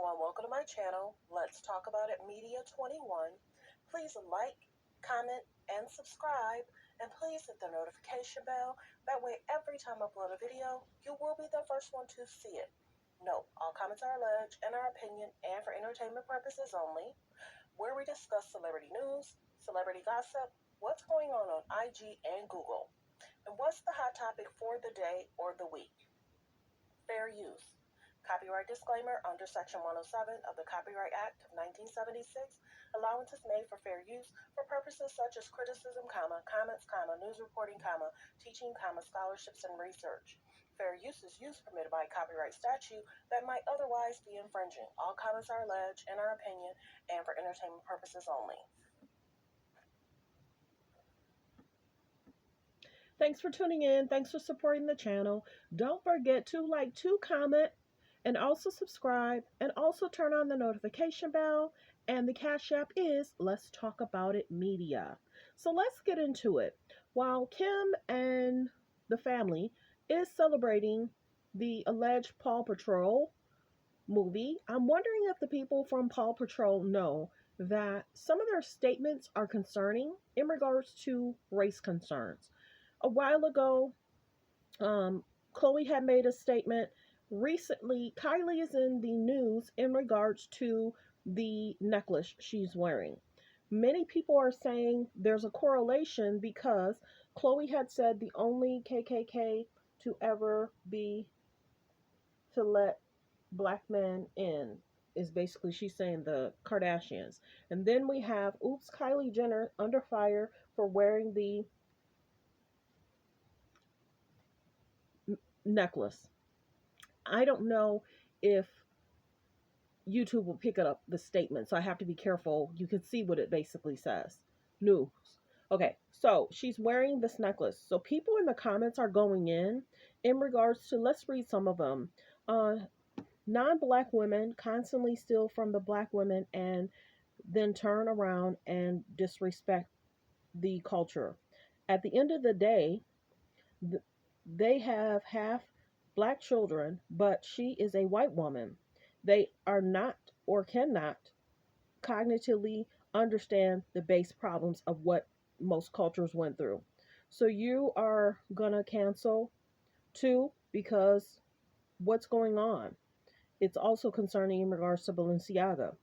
everyone, welcome to my channel. Let's talk about it Media 21. Please like, comment, and subscribe, and please hit the notification bell. That way, every time I upload a video, you will be the first one to see it. Note, all comments are alleged in our opinion and for entertainment purposes only, where we discuss celebrity news, celebrity gossip, what's going on IG and Google, and what's the hot topic for the day or the week. Fair use. Copyright disclaimer under Section 107 of the Copyright Act of 1976. Allowance is made for fair use for purposes such as criticism, comments, news reporting, teaching, scholarships, and research. Fair use is use permitted by copyright statute that might otherwise be infringing. All comments are alleged in our opinion and for entertainment purposes only. Thanks for tuning in. Thanks for supporting the channel. Don't forget to like, to comment, and also subscribe, and also turn on the notification bell. And the Cash App is Let's Talk About It Media. So let's get into it. While Kim and the family is celebrating the alleged Paw Patrol movie, I'm wondering if the people from Paw Patrol know that some of their statements are concerning in regards to race concerns. A while ago, Khloe had made a statement. Recently, Kylie is in the news in regards to the necklace she's wearing. Many people are saying there's a correlation because Khloe had said the only KKK to ever be to let black men in is basically she's saying the Kardashians. And then we have oops, Kylie Jenner under fire for wearing the necklace. I don't know if YouTube will pick up the statement, so I have to be careful. You can see what it basically says. News. Okay, so she's wearing this necklace. So people in the comments are going in regards to, let's read some of them. Non-black women constantly steal from the black women and then turn around and disrespect the culture. At the end of the day, they have half black children, but she is a white woman. They are not or cannot cognitively understand the base problems of what most cultures went through. So you are gonna cancel too because what's going on? It's also concerning in regards to Balenciaga.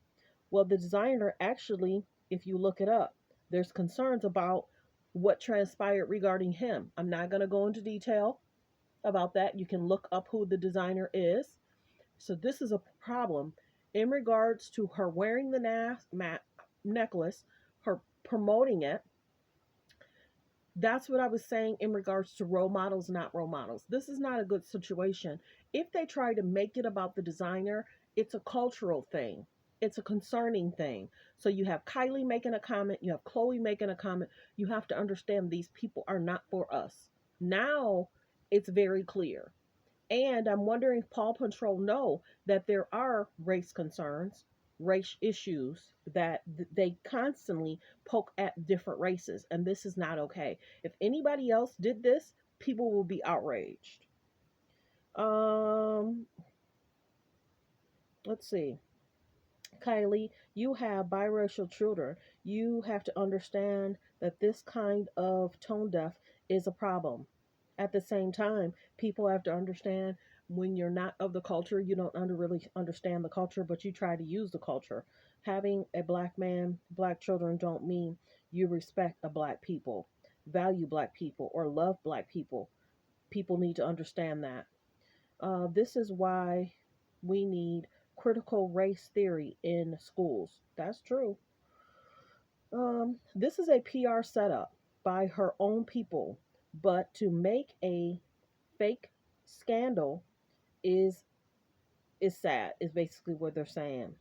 Well, the designer actually, if you look it up, there's concerns about what transpired regarding him. I'm not going to go into detail about that. You can look up who the designer is. So this is a problem in regards to her wearing the necklace, her promoting it. That's what I was saying in regards to role models, not role models. This is not a good situation. If they try to make it about the designer, it's a cultural thing. It's a concerning thing. So you have Kylie making a comment, you have Khloe making a comment. You have to understand these people are not for us. Now it's very clear. And I'm wondering if Paw Patrol know that there are race concerns, race issues that they constantly poke at different races, and this is not okay. If anybody else did this, people will be outraged. Um, let's see. Kylie, you have biracial children. You have to understand that this kind of tone deaf is a problem. At the same time, people have to understand when you're not of the culture, you don't really understand the culture, but you try to use the culture. Having a black man, black children don't mean you respect a black people, value black people, or love black people. People need to understand that. This is why we need critical race theory in schools. That's true. This is a PR setup by her own people, but to make a fake scandal is sad, is basically what they're saying.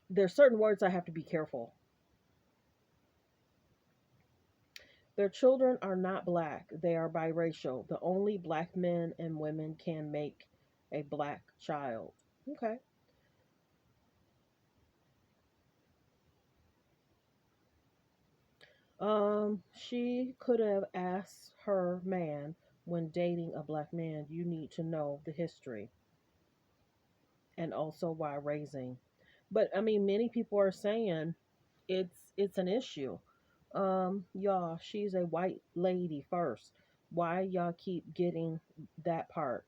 There's certain words I have to be careful. Their children are not black, they are biracial. The only black men and women can make a black child. Okay. She could have asked her man when dating a black man, you need to know the history. and also while raising. But I mean, many people are saying it's an issue. Y'all, she's a white lady first. Why y'all keep getting that part?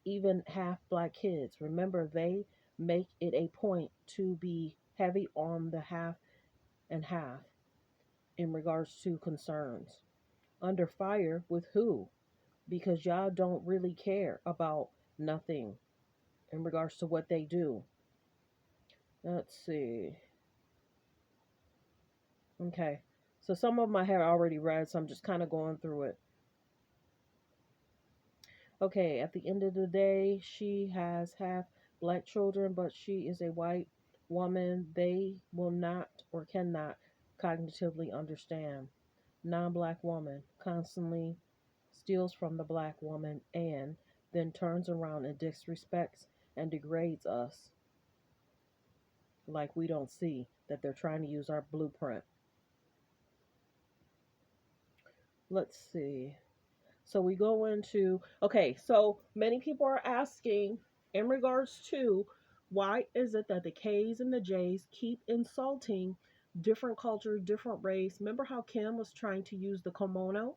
Even half black kids, remember they make it a point to be heavy on the half and half in regards to concerns. Under fire with who? Because y'all don't really care about nothing in regards to what they do. Let's see. Okay. So some of them I had already read, so I'm just kind of going through it. Okay, at the end of the day, she has half black children, but she is a white woman. They will not or cannot cognitively understand. Non black woman constantly steals from the black woman and then turns around and disrespects and degrades us like we don't see that they're trying to use our blueprint. Let's see. So we go into, okay, so many people are asking in regards to why is it that the K's and the J's keep insulting different cultures, different race? Remember how Kim was trying to use the kimono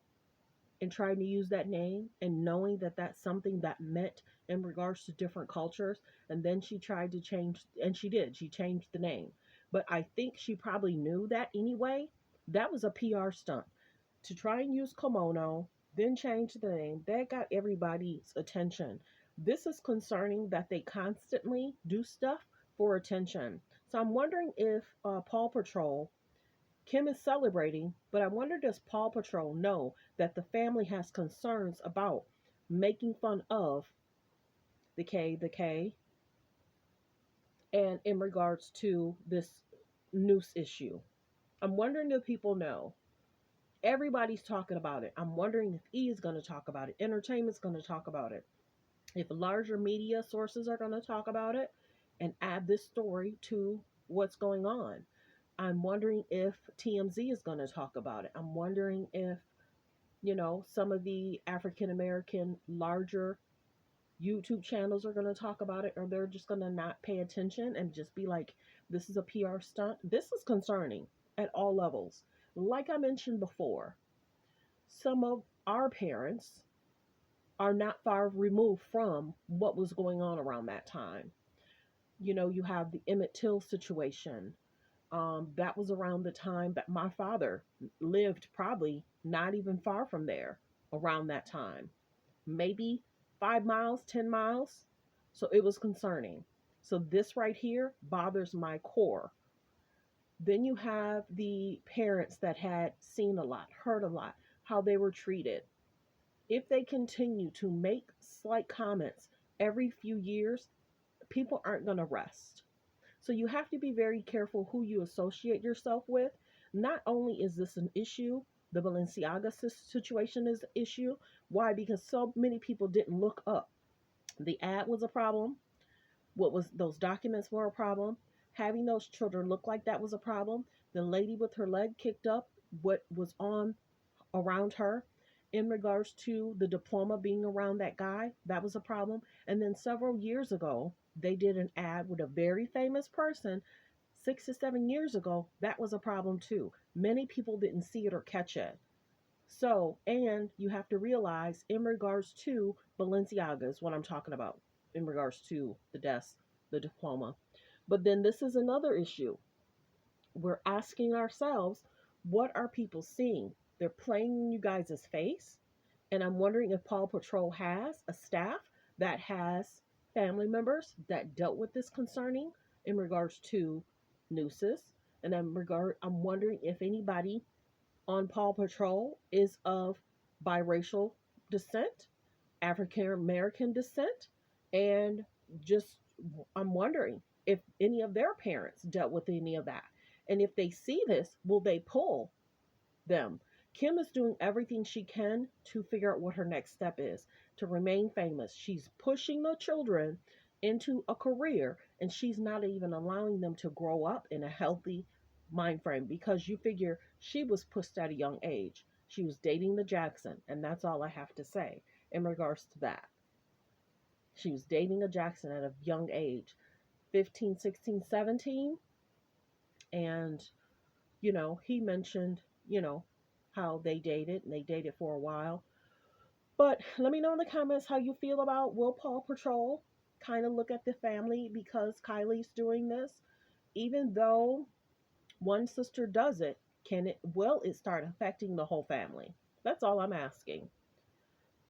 and trying to use that name and knowing that that's something that meant in regards to different cultures, and then she tried to change, and she did, she changed the name. But I think she probably knew that anyway. That was a PR stunt to try and use kimono, then change the name. That got everybody's attention. This is concerning that they constantly do stuff for attention. So I'm wondering if Paw Patrol, Kim is celebrating, but I wonder, does Paw Patrol know that the family has concerns about making fun of the K, and in regards to this noose issue? I'm wondering if people know. Everybody's talking about it. I'm wondering if E is going to talk about it. Entertainment's going to talk about it. If larger media sources are going to talk about it and add this story to what's going on. I'm wondering if TMZ is going to talk about it. I'm wondering if, some of the African American larger YouTube channels are going to talk about it, or they're just going to not pay attention and just be like, this is a PR stunt. This is concerning at all levels. Like I mentioned before, some of our parents are not far removed from what was going on around that time. You have the Emmett Till situation. That was around the time that my father lived, probably not even far from there around that time. Maybe 5 miles, 10 miles. So it was concerning. So this right here bothers my core. Then you have the parents that had seen a lot, heard a lot, how they were treated. If they continue to make slight comments every few years, people aren't going to rest. So you have to be very careful who you associate yourself with. Not only is this an issue, the Balenciaga situation is an issue. Why? Because so many people didn't look up. The ad was a problem. What was those documents were a problem. Having those children look like that was a problem. The lady with her leg kicked up, what was on around her in regards to the diploma being around that guy, that was a problem. And then several years ago, they did an ad with a very famous person 6 to 7 years ago. That was a problem too. Many people didn't see it or catch it. So, and you have to realize in regards to Balenciaga is what I'm talking about in regards to the desk, the diploma. But then this is another issue. We're asking ourselves, what are people seeing? They're playing in you guys' face. And I'm wondering if Paw Patrol has a staff that has family members that dealt with this concerning in regards to nooses. And I'm wondering if anybody on Paw Patrol is of biracial descent, African American descent, and just I'm wondering if any of their parents dealt with any of that. And if they see this, will they pull them? Kim is doing everything she can to figure out what her next step is to remain famous. She's pushing the children into a career, and she's not even allowing them to grow up in a healthy mind frame, because you figure she was pushed at a young age. She was dating the Jackson, and that's all I have to say in regards to that. She was dating a Jackson at a young age. 15, 16, 17. And, he mentioned, how they dated and they dated for a while. But let me know in the comments how you feel about Will Paw Patrol. Kind of look at the family because Kylie's doing this. Even though one sister does it, will it start affecting the whole family? That's all I'm asking.